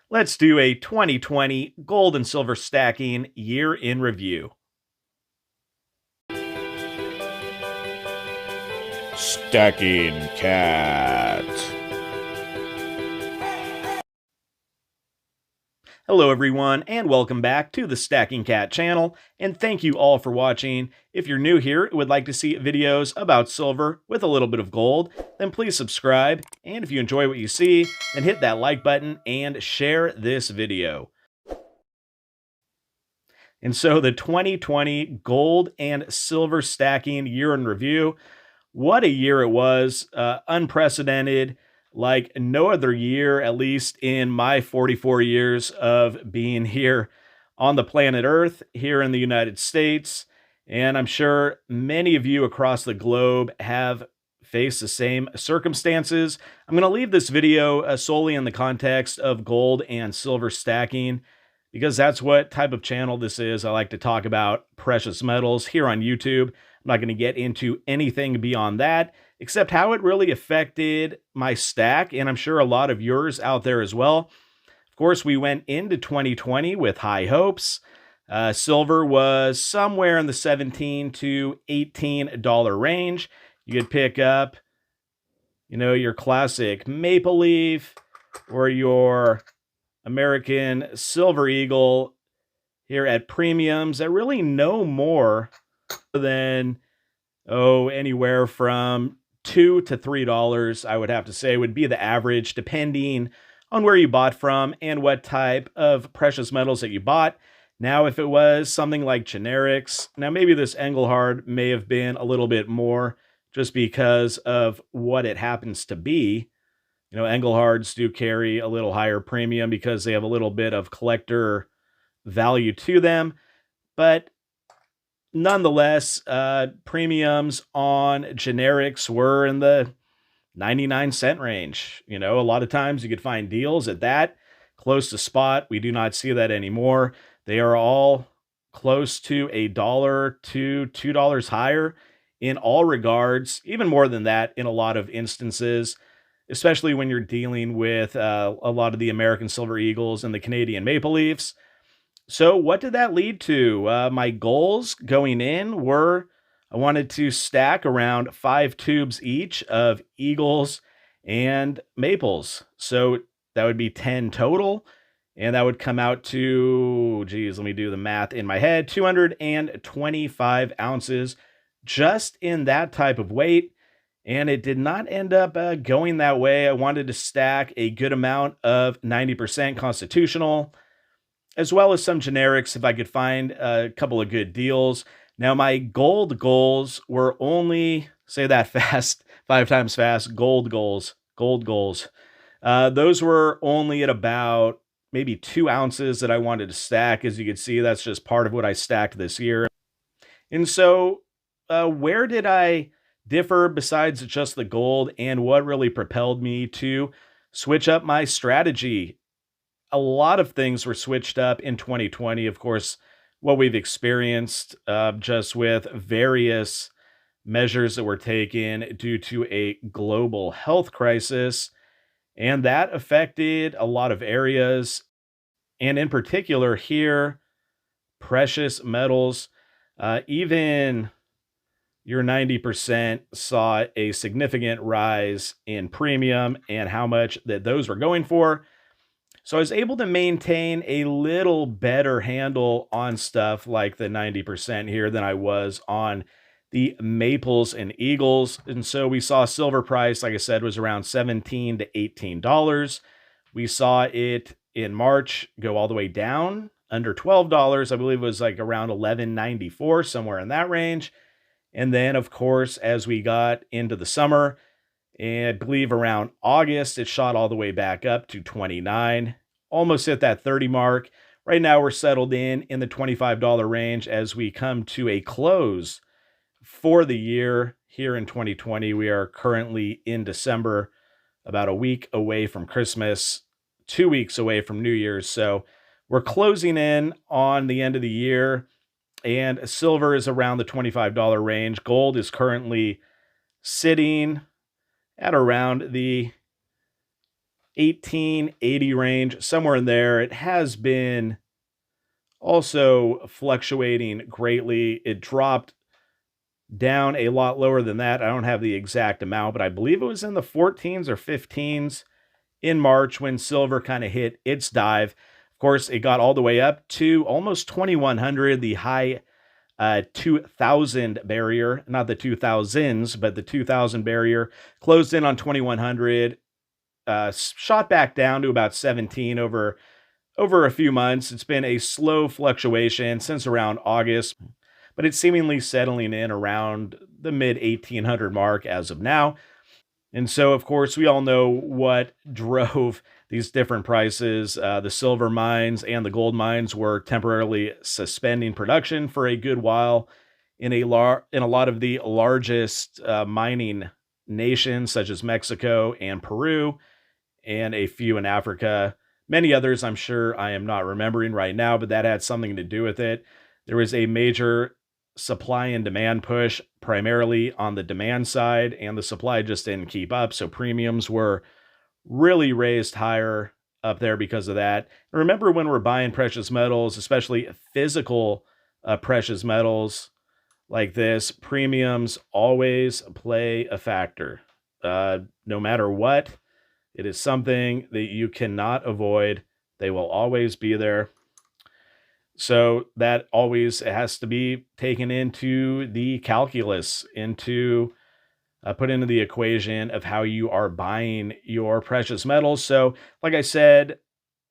Let's do a 2020 gold and silver stacking year in review. Stacking Cat. Hello everyone, and welcome back to the Stacking Kat channel, and thank you all for watching. If you're new here and would like to see videos about silver with a little bit of gold, then please subscribe, and if you enjoy what you see, then hit that like button and share this video. And so the 2020 gold and silver stacking year in review, what a year it was, unprecedented, like no other year, at least in my 44 years of being here on the planet Earth, here in the United States. And I'm sure many of you across the globe have faced the same circumstances. I'm going to leave this video solely in the context of gold and silver stacking, because that's what type of channel this is. I like to talk about precious metals here on YouTube. I'm not going to get into anything beyond that, except how it really affected my stack, and I'm sure a lot of yours out there as well. Of course, we went into 2020 with high hopes. Silver was somewhere in the $17 to $18 range. You could pick up, your classic Maple Leaf or your American Silver Eagle here at premiums at really no more than anywhere from $2 to $3, I would have to say, would be the average, depending on where you bought from and what type of precious metals that you bought. Now, if it was something like generics, now maybe this Engelhard may have been a little bit more just because of what it happens to be. Engelhards do carry a little higher premium because they have a little bit of collector value to them. But nonetheless, premiums on generics were in the 99-cent range. A lot of times you could find deals at that, close to spot. We do not see that anymore. They are all close to $1 to $2 higher in all regards, even more than that in a lot of instances, especially when you're dealing with a lot of the American Silver Eagles and the Canadian Maple Leafs. So what did that lead to? My goals going in were I wanted to stack around 5 tubes each of Eagles and Maples. So that would be 10 total. And that would come out to, let me do the math in my head, 225 ounces just in that type of weight. And it did not end up going that way. I wanted to stack a good amount of 90% constitutional, as well as some generics if I could find a couple of good deals. Now, my gold goals were only, say that fast, 5 times fast, gold goals. Those were only at about maybe 2 ounces that I wanted to stack. As you can see, that's just part of what I stacked this year. And so where did I differ besides just the gold, and what really propelled me to switch up my strategy? A lot of things were switched up in 2020. Of course, what we've experienced just with various measures that were taken due to a global health crisis, and that affected a lot of areas, and in particular here, precious metals, even your 90% saw a significant rise in premium and how much that those were going for. So I was able to maintain a little better handle on stuff like the 90% here than I was on the Maples and Eagles. And so we saw silver price, like I said, was around $17 to $18. We saw it in March go all the way down under $12. I believe it was like around $11.94, somewhere in that range. And then, of course, as we got into the summer, and I believe around August, it shot all the way back up to 29, almost hit that 30 mark. Right now, we're settled in the $25 range as we come to a close for the year here in 2020. We are currently in December, about a week away from Christmas, 2 weeks away from New Year's. So we're closing in on the end of the year, and silver is around the $25 range. Gold is currently sitting at around the 1880 range, somewhere in there. It has been also fluctuating greatly. It dropped down a lot lower than that. I don't have the exact amount, but I believe it was in the 14s or 15s in March when silver kind of hit its dive. Of course, it got all the way up to almost 2100, the high 2000 barrier, not the 2000s, but the 2000 barrier, closed in on 2100, shot back down to about 17 over a few months. It's been a slow fluctuation since around August, but it's seemingly settling in around the mid 1800 mark as of now. And so, of course, we all know what drove these different prices. The silver mines and the gold mines were temporarily suspending production for a good while in a lot of the largest mining nations, such as Mexico and Peru, and a few in Africa. Many others, I'm sure I am not remembering right now, but that had something to do with it. There was a major supply and demand push, primarily on the demand side, and the supply just didn't keep up. So premiums were really raised higher up there because of that. And remember, when we're buying precious metals, especially physical precious metals like this, premiums always play a factor. No matter what, it is something that you cannot avoid. They will always be there. So that always has to be taken into the calculus, into put into the equation of how you are buying your precious metals. So, like I said,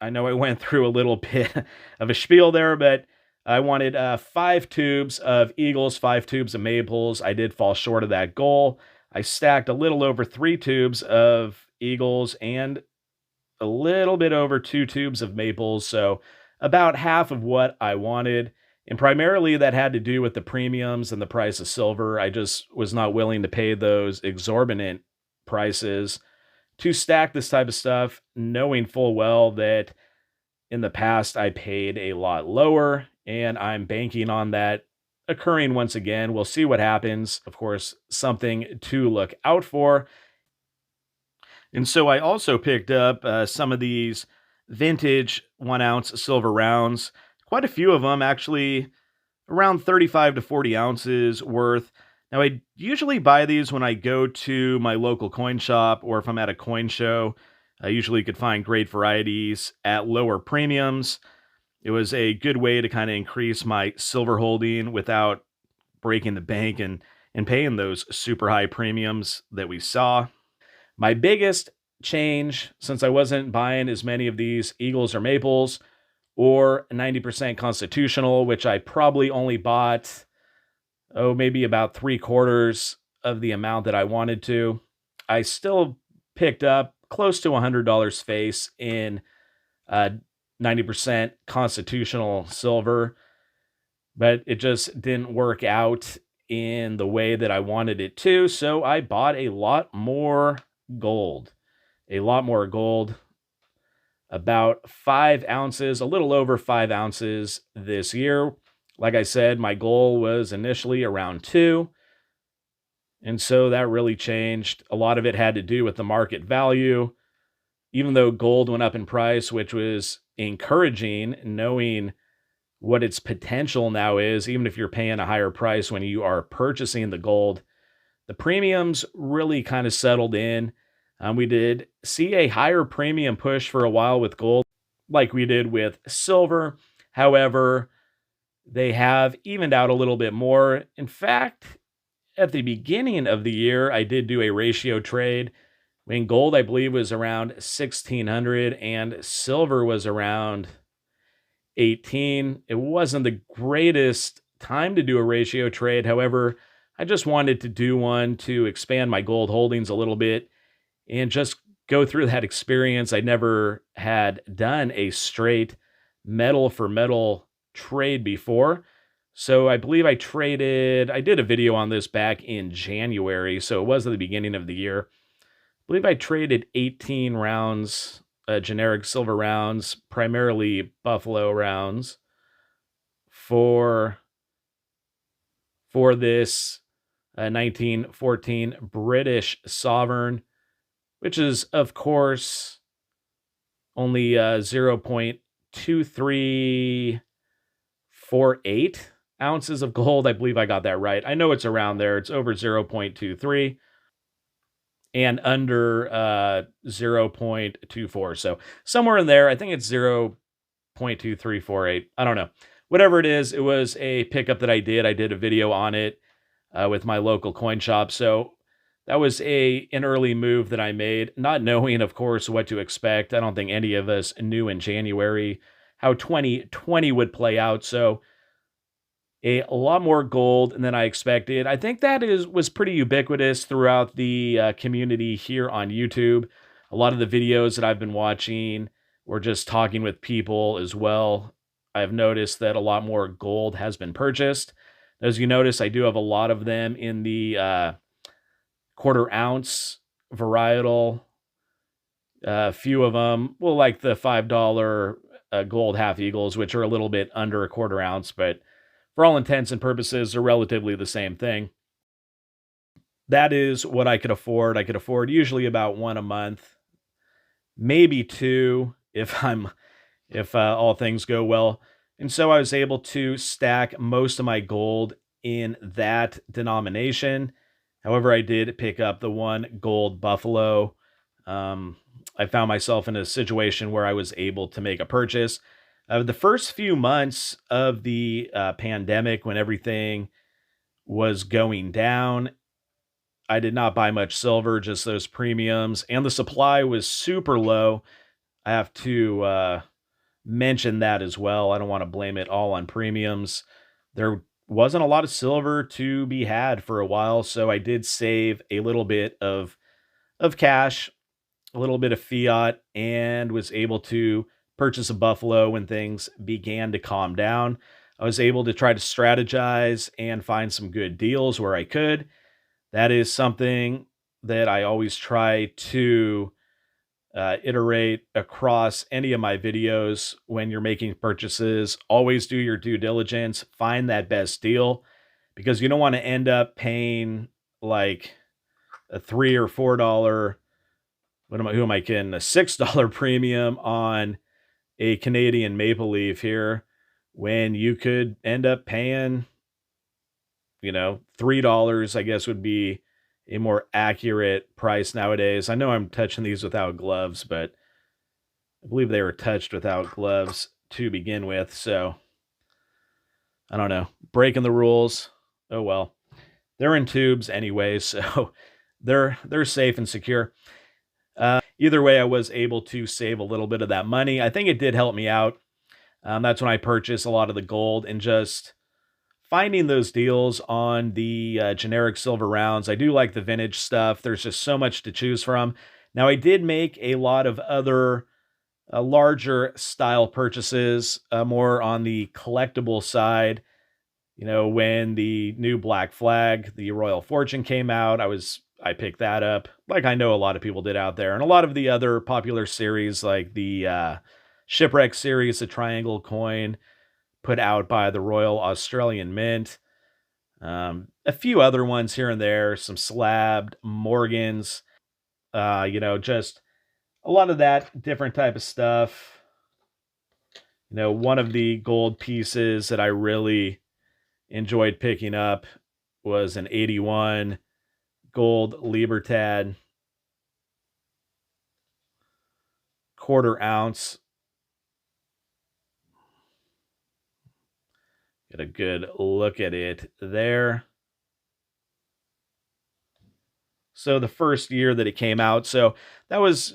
I know I went through a little bit of a spiel there, but I wanted 5 tubes of Eagles, 5 tubes of Maples. I did fall short of that goal. I stacked a little over 3 tubes of Eagles and a little bit over 2 tubes of Maples. So about half of what I wanted. And primarily that had to do with the premiums and the price of silver. I just was not willing to pay those exorbitant prices to stack this type of stuff, knowing full well that in the past I paid a lot lower, and I'm banking on that occurring once again. We'll see what happens. Of course, something to look out for. And so I also picked up some of these vintage 1 ounce silver rounds, quite a few of them, actually around 35 to 40 ounces worth. Now, I usually buy these when I go to my local coin shop or if I'm at a coin show. I usually could find great varieties at lower premiums. It was a good way to kind of increase my silver holding without breaking the bank and paying those super high premiums that we saw. My biggest change, since I wasn't buying as many of these Eagles or Maples or 90% constitutional, which I probably only bought, maybe about 3/4 of the amount that I wanted to, I still picked up close to $100 face in 90% constitutional silver, but it just didn't work out in the way that I wanted it to. So I bought a lot more gold, a lot more gold, about 5 ounces, a little over 5 ounces this year. Like I said, my goal was initially around 2. And so that really changed. A lot of it had to do with the market value. Even though gold went up in price, which was encouraging, knowing what its potential now is, even if you're paying a higher price when you are purchasing the gold, the premiums really kind of settled in. We did see a higher premium push for a while with gold, like we did with silver. However, they have evened out a little bit more. In fact, at the beginning of the year, I did do a ratio trade when gold, I believe, was around 1600 and silver was around 18. It wasn't the greatest time to do a ratio trade. However, I just wanted to do one to expand my gold holdings a little bit and just go through that experience. I never had done a straight metal for metal trade before. So I believe I did a video on this back in January. So it was at the beginning of the year. I believe I traded 18 rounds, generic silver rounds, primarily buffalo rounds for this 1914 British sovereign, which is, of course, only 0.2348 ounces of gold. I believe I got that right. I know it's around there. It's over 0.23 and under 0.24. So somewhere in there, I think it's 0.2348. I don't know. Whatever it is, it was a pickup that I did. I did a video on it with my local coin shop. So that was an early move that I made, not knowing, of course, what to expect. I don't think any of us knew in January how 2020 would play out. So a lot more gold than I expected. I think that was pretty ubiquitous throughout the community here on YouTube. A lot of the videos that I've been watching or just talking with people as well, I've noticed that a lot more gold has been purchased. As you notice, I do have a lot of them in the quarter ounce varietal. A few of them, well, like the $5 gold half eagles, which are a little bit under a quarter ounce, but for all intents and purposes, are relatively the same thing. That is what I could afford. I could afford usually about one a month, maybe two if all things go well. And so I was able to stack most of my gold in that denomination. However, I did pick up the one gold buffalo. I found myself in a situation where I was able to make a purchase. The first few months of the pandemic, when everything was going down, I did not buy much silver, just those premiums, and the supply was super low. I have to mention that as well. I don't want to blame it all on premiums. There wasn't a lot of silver to be had for a while, so I did save a little bit of cash, a little bit of fiat, and was able to purchase a buffalo when things began to calm down. I was able to try to strategize and find some good deals where I could. That is something that I always try to iterate across any of my videos when you're making purchases. Always do your due diligence, find that best deal, because you don't want to end up paying like a $3 or $4. Who am I kidding? A $6 premium on a Canadian maple leaf here when you could end up paying, $3, I guess would be a more accurate price nowadays. I know I'm touching these without gloves, but I believe they were touched without gloves to begin with. So I don't know, breaking the rules. Oh well, they're in tubes anyway, so they're safe and secure. Either way, I was able to save a little bit of that money. I think it did help me out. That's when I purchased a lot of the gold, and just finding those deals on the generic silver rounds. I do like the vintage stuff. There's just so much to choose from. Now, I did make a lot of other larger style purchases, more on the collectible side. When the new Black Flag, the Royal Fortune came out, I picked that up, like I know a lot of people did out there. And a lot of the other popular series, like the Shipwreck series, the Triangle coin, put out by the Royal Australian Mint. A few other ones here and there, some slabbed Morgans, just a lot of that different type of stuff. One of the gold pieces that I really enjoyed picking up was an 81 gold Libertad quarter ounce. Get a good look at it there. So the first year that it came out. So that was,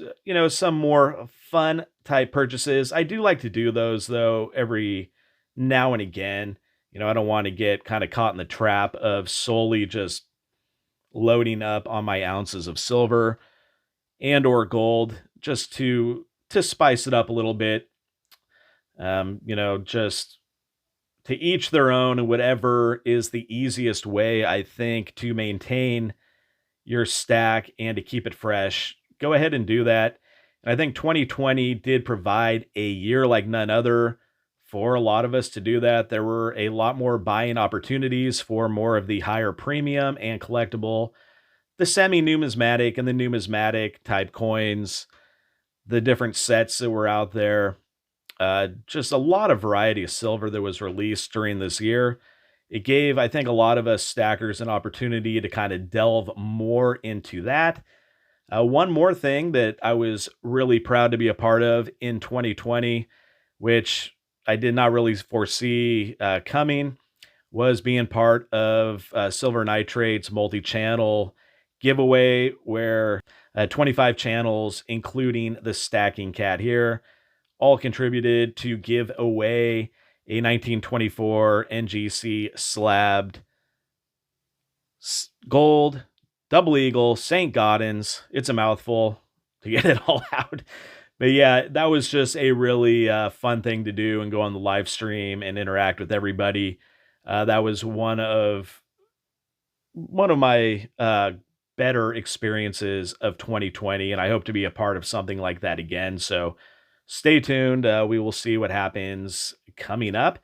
some more fun type purchases. I do like to do those though every now and again. I don't want to get kind of caught in the trap of solely just loading up on my ounces of silver and or gold, just to spice it up a little bit. Just to each their own, and whatever is the easiest way, I think, to maintain your stack and to keep it fresh, go ahead and do that. And I think 2020 did provide a year like none other for a lot of us to do that. There were a lot more buying opportunities for more of the higher premium and collectible, the semi-numismatic and the numismatic type coins. the different sets that were out there. Just a lot of variety of silver that was released during this year. It gave, I think, a lot of us stackers an opportunity to kind of delve more into that. One more thing that I was really proud to be a part of in 2020, which I did not really foresee coming, was being part of Silver Nitrate's multi-channel giveaway, where 25 channels, including the Stacking Cat here, all contributed to give away a 1924 NGC slabbed gold double eagle St. Gaudens. It's a mouthful to get it all out. But yeah, that was just a really fun thing to do and go on the live stream and interact with everybody. That was one of my better experiences of 2020, and I hope to be a part of something like that again. So stay tuned. We will see what happens coming up.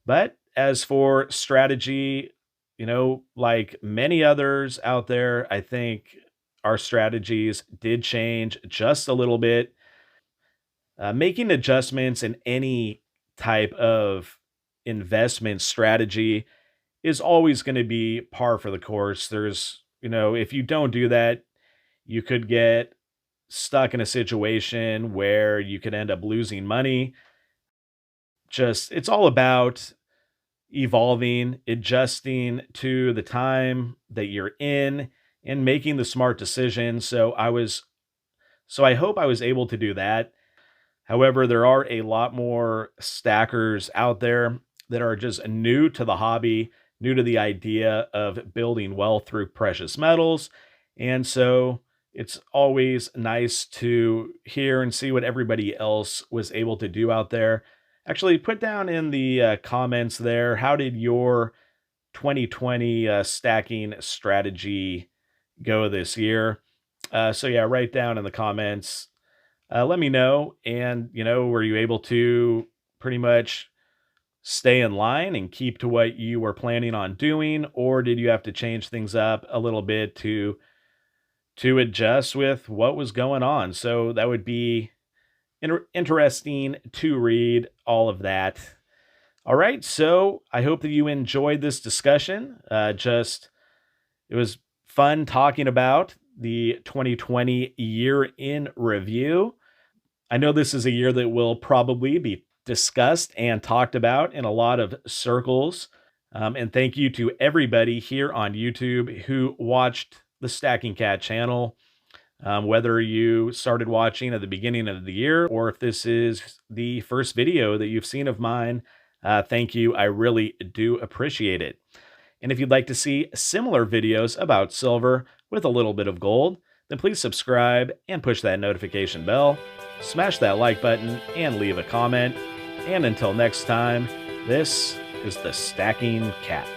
But as for strategy, like many others out there, I think our strategies did change just a little bit. Making adjustments in any type of investment strategy is always going to be par for the course. If you don't do that, you could get stuck in a situation where you could end up losing money. It's all about evolving, adjusting to the time that you're in, and making the smart decision. So I hope I was able to do that. However, there are a lot more stackers out there that are just new to the hobby, new to the idea of building wealth through precious metals. And so it's always nice to hear and see what everybody else was able to do out there. Actually, put down in the comments there, how did your 2020 stacking strategy go this year? So yeah, write down in the comments. Let me know. And, were you able to pretty much stay in line and keep to what you were planning on doing? Or did you have to change things up a little bit to adjust with what was going on? So that would be interesting to read all of that. All right. So I hope that you enjoyed this discussion. It was fun talking about the 2020 year in review. I know this is a year that will probably be discussed and talked about in a lot of circles. And thank you to everybody here on YouTube who watched the Stacking Cat channel. Whether you started watching at the beginning of the year or if this is the first video that you've seen of mine, thank you. I really do appreciate it. And if you'd like to see similar videos about silver with a little bit of gold, then please subscribe and push that notification bell, smash that like button, and leave a comment. And until next time, this is the Stacking Cat.